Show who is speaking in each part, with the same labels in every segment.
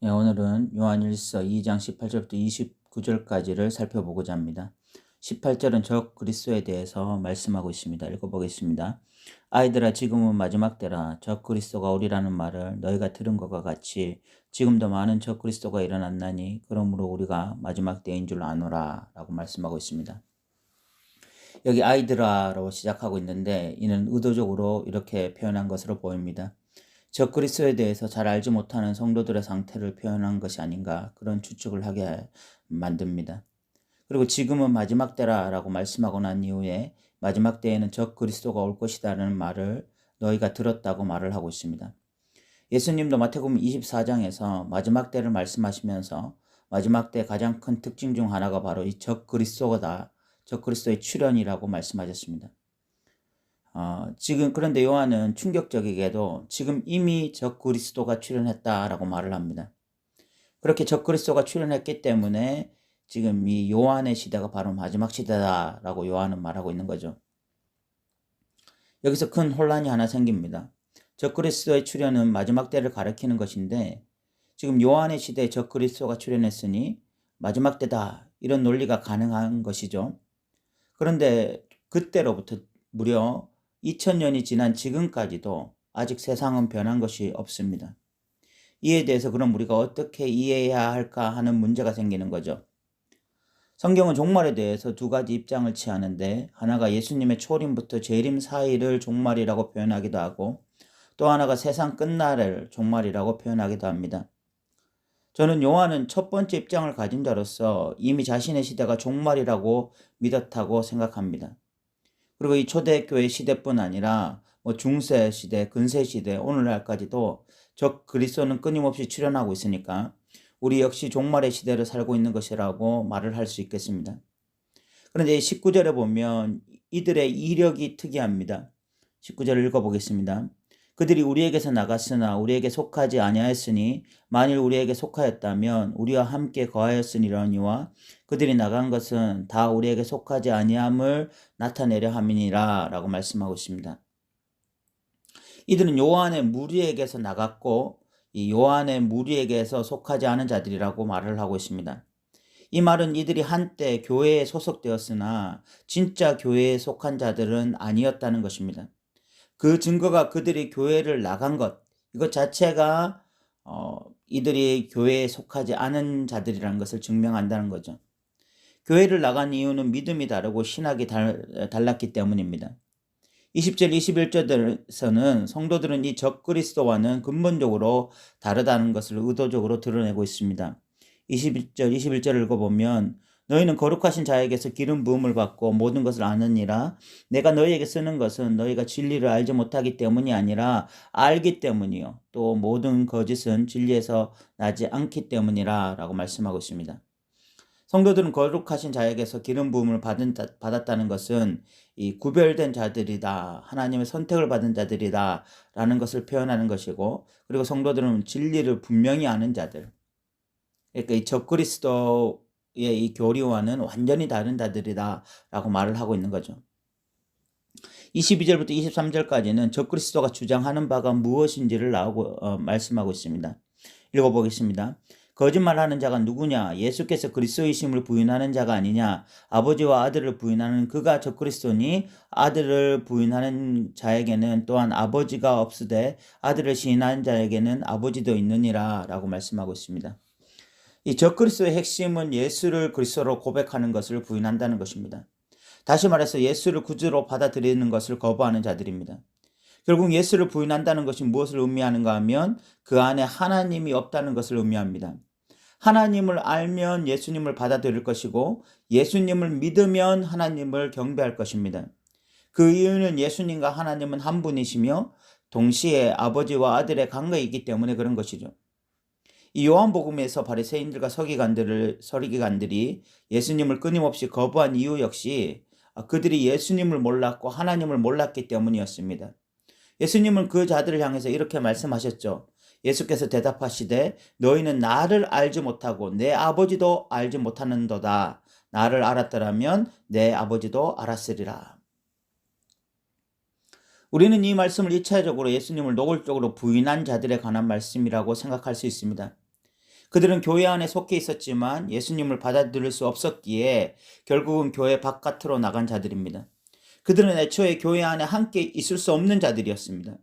Speaker 1: 오늘은 요한일서 2장 18절부터 29절까지를 살펴보고자 합니다. 18절은 적 그리스도에 대해서 말씀하고 있습니다. 읽어보겠습니다. 아이들아, 지금은 마지막 때라. 적 그리스도가 오리라는 말을 너희가 들은 것과 같이 지금도 많은 적 그리스도가 일어났나니 그러므로 우리가 마지막 때인 줄 아노라 라고 말씀하고 있습니다. 여기 아이들아로 시작하고 있는데 이는 의도적으로 이렇게 표현한 것으로 보입니다. 적 그리스도에 대해서 잘 알지 못하는 성도들의 상태를 표현한 것이 아닌가, 그런 추측을 하게 만듭니다. 그리고 지금은 마지막 때라라고 말씀하고 난 이후에 마지막 때에는 적 그리스도가 올 것이다라는 말을 너희가 들었다고 말을 하고 있습니다. 예수님도 마태복음 24장에서 마지막 때를 말씀하시면서 마지막 때 가장 큰 특징 중 하나가 바로 이 적 그리스도다, 적 그리스도의 출현이라고 말씀하셨습니다. 그런데 요한은 충격적이게도 지금 이미 적 그리스도가 출현했다라고 말을 합니다. 그렇게 적 그리스도가 출현했기 때문에 지금 이 요한의 시대가 바로 마지막 시대다라고 요한은 말하고 있는 거죠. 여기서 큰 혼란이 하나 생깁니다. 적 그리스도의 출현은 마지막 때를 가리키는 것인데 지금 요한의 시대에 적 그리스도가 출현했으니 마지막 때다, 이런 논리가 가능한 것이죠. 그런데 그때로부터 무려 2000년이 지난 지금까지도 아직 세상은 변한 것이 없습니다. 이에 대해서 그럼 우리가 어떻게 이해해야 할까 하는 문제가 생기는 거죠. 성경은 종말에 대해서 두 가지 입장을 취하는데, 하나가 예수님의 초림부터 재림 사이를 종말이라고 표현하기도 하고, 또 하나가 세상 끝날을 종말이라고 표현하기도 합니다. 저는 요한은 첫 번째 입장을 가진 자로서 이미 자신의 시대가 종말이라고 믿었다고 생각합니다. 그리고 이 초대교회 시대뿐 아니라 중세 시대, 근세 시대, 오늘날까지도 적 그리스도는 끊임없이 출현하고 있으니까 우리 역시 종말의 시대를 살고 있는 것이라고 말을 할 수 있겠습니다. 그런데 19절에 보면 이들의 이력이 특이합니다. 19절을 읽어보겠습니다. 그들이 우리에게서 나갔으나 우리에게 속하지 아니하였으니 만일 우리에게 속하였다면 우리와 함께 거하였으리니와 그들이 나간 것은 다 우리에게 속하지 아니함을 나타내려 함이니라 라고 말씀하고 있습니다. 이들은 요한의 무리에게서 나갔고 이 요한의 무리에게서 속하지 않은 자들이라고 말을 하고 있습니다. 이 말은 이들이 한때 교회에 소속되었으나 진짜 교회에 속한 자들은 아니었다는 것입니다. 그 증거가 그들이 교회를 나간 것, 이것 자체가 이들이 교회에 속하지 않은 자들이라는 것을 증명한다는 거죠. 교회를 나간 이유는 믿음이 다르고 신학이 달랐기 때문입니다. 20절, 21절에서는 성도들은 이 적그리스도와는 근본적으로 다르다는 것을 의도적으로 드러내고 있습니다. 21절을 읽어보면 너희는 거룩하신 자에게서 기름 부음을 받고 모든 것을 아느니라. 내가 너희에게 쓰는 것은 너희가 진리를 알지 못하기 때문이 아니라 알기 때문이요, 또 모든 거짓은 진리에서 나지 않기 때문이라 라고 말씀하고 있습니다. 성도들은 거룩하신 자에게서 기름 부음을 받았다는 것은 이 구별된 자들이다, 하나님의 선택을 받은 자들이다 라는 것을 표현하는 것이고, 그리고 성도들은 진리를 분명히 아는 자들, 그러니까 이 적그리스도의 이 교리와는 완전히 다른 자들이다 라고 말을 하고 있는 거죠. 22절부터 23절까지는 적그리스도가 주장하는 바가 무엇인지를 말씀하고 있습니다. 읽어보겠습니다. 거짓말하는 자가 누구냐? 예수께서 그리스도이심을 부인하는 자가 아니냐? 아버지와 아들을 부인하는 그가 적그리스도니 아들을 부인하는 자에게는 또한 아버지가 없으되 아들을 시인하는 자에게는 아버지도 있느니라 라고 말씀하고 있습니다. 이 적그리스도의 핵심은 예수를 그리스도로 고백하는 것을 부인한다는 것입니다. 다시 말해서 예수를 구주로 받아들이는 것을 거부하는 자들입니다. 결국 예수를 부인한다는 것이 무엇을 의미하는가 하면 그 안에 하나님이 없다는 것을 의미합니다. 하나님을 알면 예수님을 받아들일 것이고 예수님을 믿으면 하나님을 경배할 것입니다. 그 이유는 예수님과 하나님은 한 분이시며 동시에 아버지와 아들의 관계이기 때문에 그런 것이죠. 이 요한복음에서 바리새인들과 서기관들이 예수님을 끊임없이 거부한 이유 역시 그들이 예수님을 몰랐고 하나님을 몰랐기 때문이었습니다. 예수님은 그 자들을 향해서 이렇게 말씀하셨죠. 예수께서 대답하시되 너희는 나를 알지 못하고 내 아버지도 알지 못하는도다. 나를 알았더라면 내 아버지도 알았으리라. 우리는 이 말씀을 1차적으로 예수님을 노골적으로 부인한 자들에 관한 말씀이라고 생각할 수 있습니다. 그들은 교회 안에 속해 있었지만 예수님을 받아들일 수 없었기에 결국은 교회 바깥으로 나간 자들입니다. 그들은 애초에 교회 안에 함께 있을 수 없는 자들이었습니다.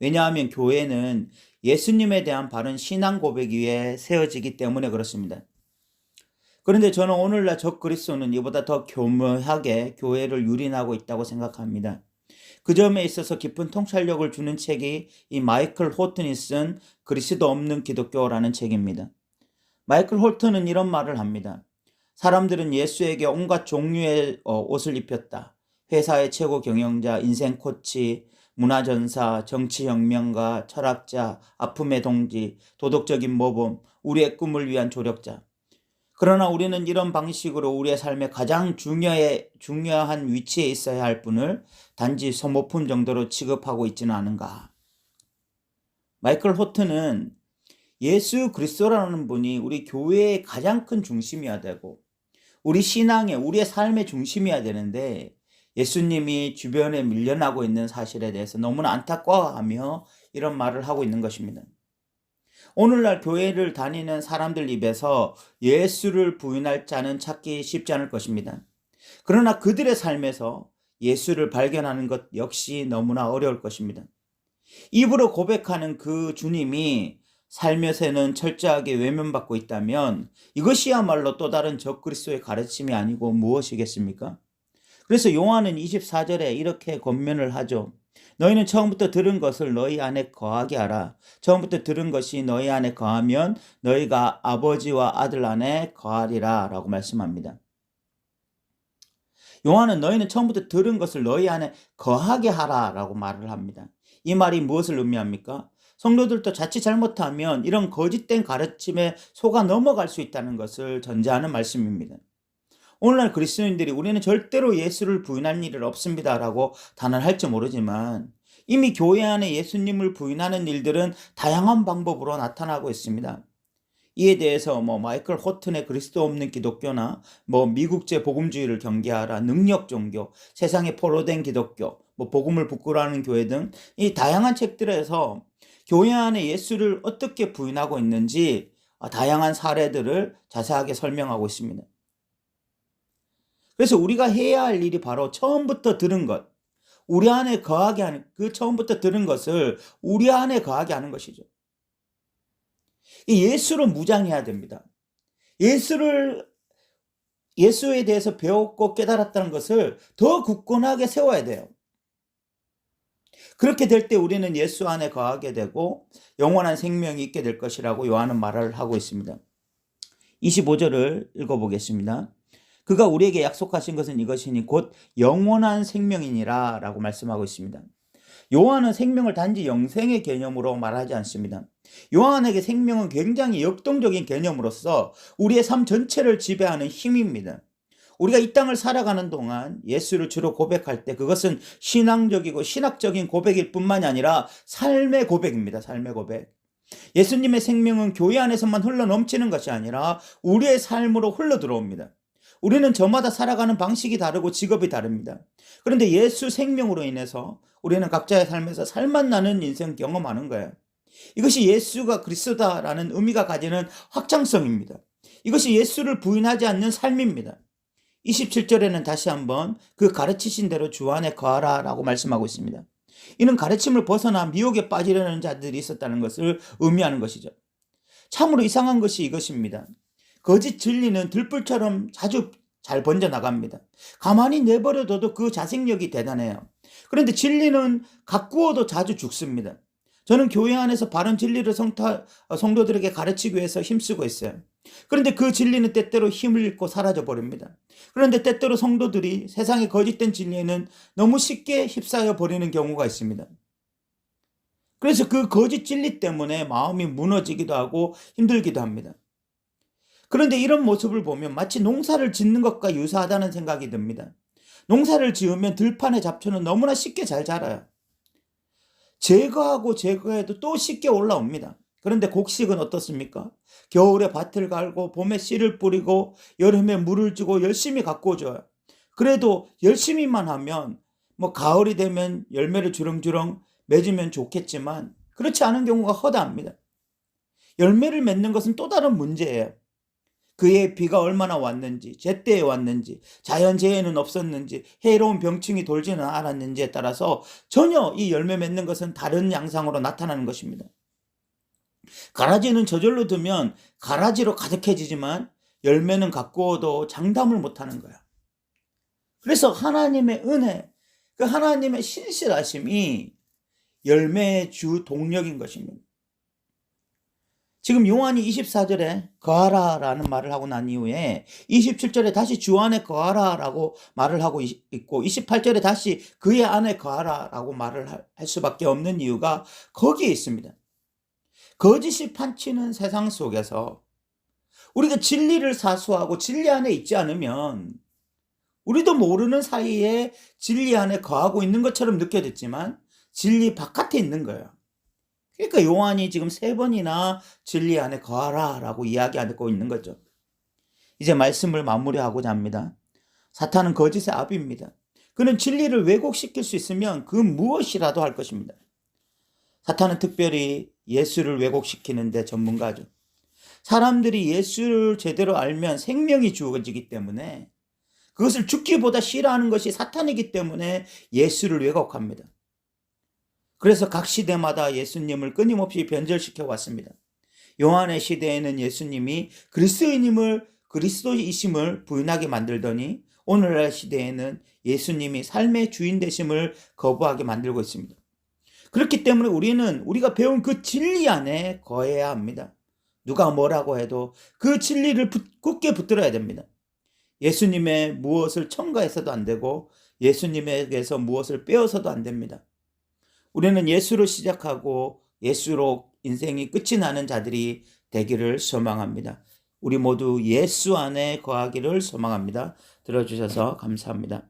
Speaker 1: 왜냐하면 교회는 예수님에 대한 바른 신앙 고백 위에 세워지기 때문에 그렇습니다. 그런데 저는 오늘날 적그리스도는 이보다 더 교묘하게 교회를 유린하고 있다고 생각합니다. 그 점에 있어서 깊은 통찰력을 주는 책이 이 마이클 호튼이 쓴 그리스도 없는 기독교라는 책입니다. 마이클 홀튼은 이런 말을 합니다. 사람들은 예수에게 온갖 종류의 옷을 입혔다. 회사의 최고 경영자, 인생 코치, 문화전사, 정치혁명가, 철학자, 아픔의 동지, 도덕적인 모범, 우리의 꿈을 위한 조력자. 그러나 우리는 이런 방식으로 우리의 삶에 가장 중요한 위치에 있어야 할 분을 단지 소모품 정도로 취급하고 있지는 않은가. 마이클 호튼은 예수 그리스도라는 분이 우리 교회의 가장 큰 중심이어야 되고 우리 신앙의 우리의 삶의 중심이어야 되는데 예수님이 주변에 밀려나고 있는 사실에 대해서 너무나 안타까워하며 이런 말을 하고 있는 것입니다. 오늘날 교회를 다니는 사람들 입에서 예수를 부인할 자는 찾기 쉽지 않을 것입니다. 그러나 그들의 삶에서 예수를 발견하는 것 역시 너무나 어려울 것입니다. 입으로 고백하는 그 주님이 삶에서는 철저하게 외면받고 있다면 이것이야말로 또 다른 적그리스도의 가르침이 아니고 무엇이겠습니까? 그래서 요한은 24절에 이렇게 권면을 하죠. 너희는 처음부터 들은 것을 너희 안에 거하게 하라. 처음부터 들은 것이 너희 안에 거하면 너희가 아버지와 아들 안에 거하리라 라고 말씀합니다. 요한은 너희는 처음부터 들은 것을 너희 안에 거하게 하라 라고 말을 합니다. 이 말이 무엇을 의미합니까? 성도들도 자칫 잘못하면 이런 거짓된 가르침에 속아 넘어갈 수 있다는 것을 전제하는 말씀입니다. 오늘날 그리스도인들이 우리는 절대로 예수를 부인할 일은 없습니다 라고 단언할지 모르지만 이미 교회 안에 예수님을 부인하는 일들은 다양한 방법으로 나타나고 있습니다. 이에 대해서 마이클 호튼의 그리스도 없는 기독교나 미국제 복음주의를 경계하라, 능력 종교, 세상에 포로된 기독교, 복음을 부끄러워하는 교회 등 이 다양한 책들에서 교회 안에 예수를 어떻게 부인하고 있는지 다양한 사례들을 자세하게 설명하고 있습니다. 그래서 우리가 해야 할 일이 바로 처음부터 들은 것, 우리 안에 거하게 하는, 그 처음부터 들은 것을 우리 안에 거하게 하는 것이죠. 예수로 무장해야 됩니다. 예수에 대해서 배웠고 깨달았다는 것을 더 굳건하게 세워야 돼요. 그렇게 될 때 우리는 예수 안에 거하게 되고 영원한 생명이 있게 될 것이라고 요한은 말을 하고 있습니다. 25절을 읽어보겠습니다. 그가 우리에게 약속하신 것은 이것이니 곧 영원한 생명이니라 라고 말씀하고 있습니다. 요한은 생명을 단지 영생의 개념으로 말하지 않습니다. 요한에게 생명은 굉장히 역동적인 개념으로서 우리의 삶 전체를 지배하는 힘입니다. 우리가 이 땅을 살아가는 동안 예수를 주로 고백할 때 그것은 신앙적이고 신학적인 고백일 뿐만이 아니라 삶의 고백입니다. 삶의 고백. 예수님의 생명은 교회 안에서만 흘러 넘치는 것이 아니라 우리의 삶으로 흘러 들어옵니다. 우리는 저마다 살아가는 방식이 다르고 직업이 다릅니다. 그런데 예수 생명으로 인해서 우리는 각자의 삶에서 살맛나는 인생 경험하는 거예요. 이것이 예수가 그리스도다라는 의미가 가지는 확장성입니다. 이것이 예수를 부인하지 않는 삶입니다. 27절에는 다시 한번 그 가르치신 대로 주 안에 거하라 라고 말씀하고 있습니다. 이는 가르침을 벗어나 미혹에 빠지려는 자들이 있었다는 것을 의미하는 것이죠. 참으로 이상한 것이 이것입니다. 거짓 진리는 들불처럼 자주 잘 번져나갑니다. 가만히 내버려둬도 그 자생력이 대단해요. 그런데 진리는 가꾸어도 자주 죽습니다. 저는 교회 안에서 바른 진리를 성도들에게 가르치기 위해서 힘쓰고 있어요. 그런데 그 진리는 때때로 힘을 잃고 사라져 버립니다. 그런데 때때로 성도들이 세상의 거짓된 진리에는 너무 쉽게 휩싸여 버리는 경우가 있습니다. 그래서 그 거짓 진리 때문에 마음이 무너지기도 하고 힘들기도 합니다. 그런데 이런 모습을 보면 마치 농사를 짓는 것과 유사하다는 생각이 듭니다. 농사를 지으면 들판의 잡초는 너무나 쉽게 잘 자라요. 제거하고 제거해도 또 쉽게 올라옵니다. 그런데 곡식은 어떻습니까? 겨울에 밭을 갈고 봄에 씨를 뿌리고 여름에 물을 주고 열심히 가꾸어줘요. 그래도 열심히만 하면 가을이 되면 열매를 주렁주렁 맺으면 좋겠지만 그렇지 않은 경우가 허다합니다. 열매를 맺는 것은 또 다른 문제예요. 그의 비가 얼마나 왔는지, 제때에 왔는지, 자연재해는 없었는지, 해로운 병충이 돌지는 않았는지에 따라서 전혀 이 열매 맺는 것은 다른 양상으로 나타나는 것입니다. 가라지는 저절로 두면 가라지로 가득해지지만 열매는 가꾸어도 장담을 못하는 거야. 그래서 하나님의 은혜, 그 하나님의 신실하심이 열매의 주 동력인 것입니다. 지금 요한이 24절에 거하라라는 말을 하고 난 이후에 27절에 다시 주 안에 거하라라고 말을 하고 있고 28절에 다시 그의 안에 거하라라고 말을 할 수밖에 없는 이유가 거기에 있습니다. 거짓이 판치는 세상 속에서 우리가 진리를 사수하고 진리 안에 있지 않으면 우리도 모르는 사이에 진리 안에 거하고 있는 것처럼 느껴졌지만 진리 바깥에 있는 거예요. 그러니까 요한이 지금 3번이나 진리 안에 거하라 라고 이야기하고 있는 거죠. 이제 말씀을 마무리하고자 합니다. 사탄은 거짓의 아비입니다. 그는 진리를 왜곡시킬 수 있으면 그 무엇이라도 할 것입니다. 사탄은 특별히 예수를 왜곡시키는데 전문가죠. 사람들이 예수를 제대로 알면 생명이 주어지기 때문에 그것을 죽기보다 싫어하는 것이 사탄이기 때문에 예수를 왜곡합니다. 그래서 각 시대마다 예수님을 끊임없이 변절시켜 왔습니다. 요한의 시대에는 예수님이 그리스도이심을 부인하게 만들더니 오늘날 시대에는 예수님이 삶의 주인 되심을 거부하게 만들고 있습니다. 그렇기 때문에 우리가 배운 그 진리 안에 거해야 합니다. 누가 뭐라고 해도 그 진리를 굳게 붙들어야 됩니다. 예수님의 무엇을 첨가해서도 안 되고 예수님에게서 무엇을 빼어서도 안 됩니다. 우리는 예수로 시작하고 예수로 인생이 끝이 나는 자들이 되기를 소망합니다. 우리 모두 예수 안에 거하기를 소망합니다. 들어주셔서 감사합니다.